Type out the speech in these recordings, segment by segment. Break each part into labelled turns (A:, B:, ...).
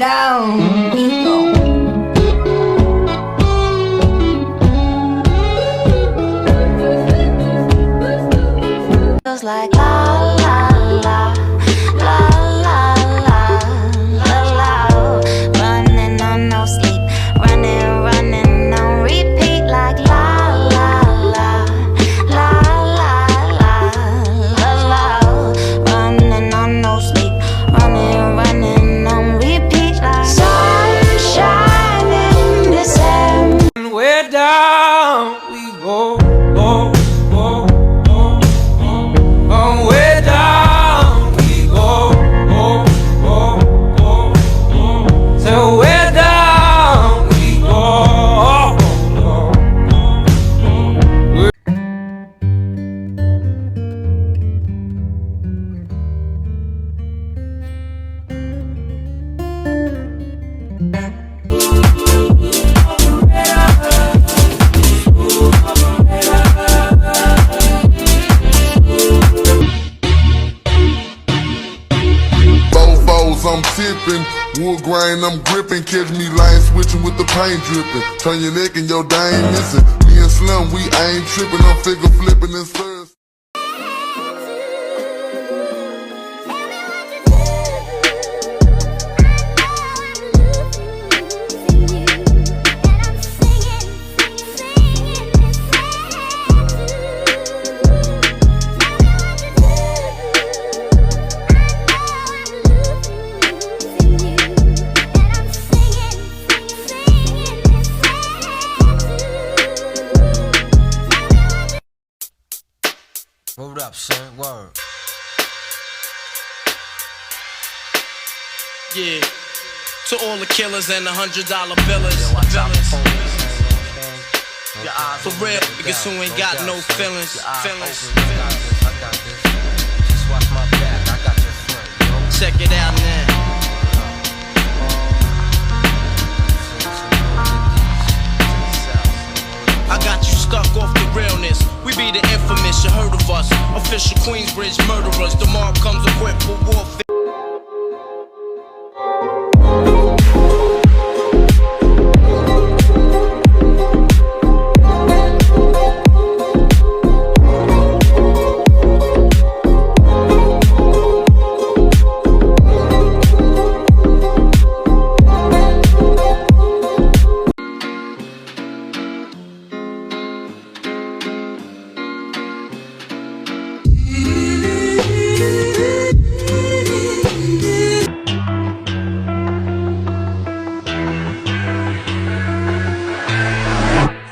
A: down. Feels like la la la la la la la la. Running on no sleep, running on repeat like la la la la la la la la. Running on no sleep, running on repeat like sunshine in December.
B: Where down we go, go, go, go, go. Where down we go, go, go, go, go. So where down we go, go, go, go.
C: I'm tipping, wood grain I'm gripping. Catch me line switching with the paint dripping. Turn your neck and your dime missing. Me and Slim, we ain't tripping. I'm figure flipping and slurs.
D: Hold up, son. Word.
E: Yeah. To all the killers and the $100 billers. For real, niggas who ain't got no feelings. Check it out now. I got you stuck off the realness. We be the infamous, you heard of us. Official Queensbridge murderers. The mob comes equipped for warfare.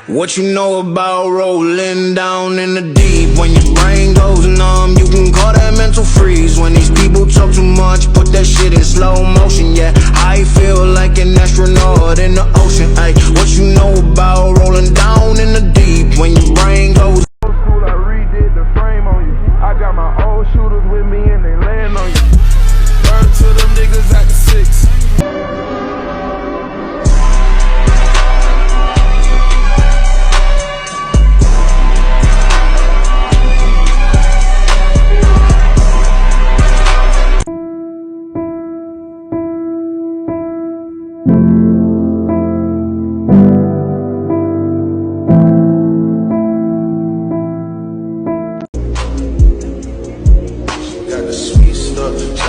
F: What you know about rolling down in the deep? When your brain goes numb, you can call that mental freeze. When these people talk too much, put that shit in slow motion. Yeah, I feel like an astronaut in the ocean. Ay, what you know about rolling down in the deep? When your brain goes
C: Old school, I redid the frame on you. I got my old shooters with me and they land on you. Word to them niggas at the 6.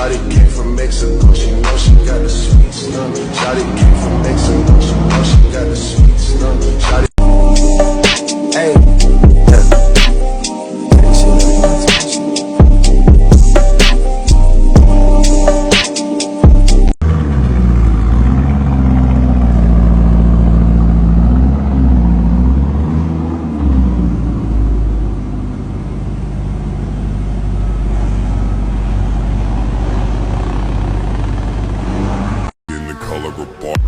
F: Shawty came from Mexico, she know she got the sweet stuff. Shawty came from Mexico, she know she got the sweet stuff. Shawty, hey,
C: in the color of bar.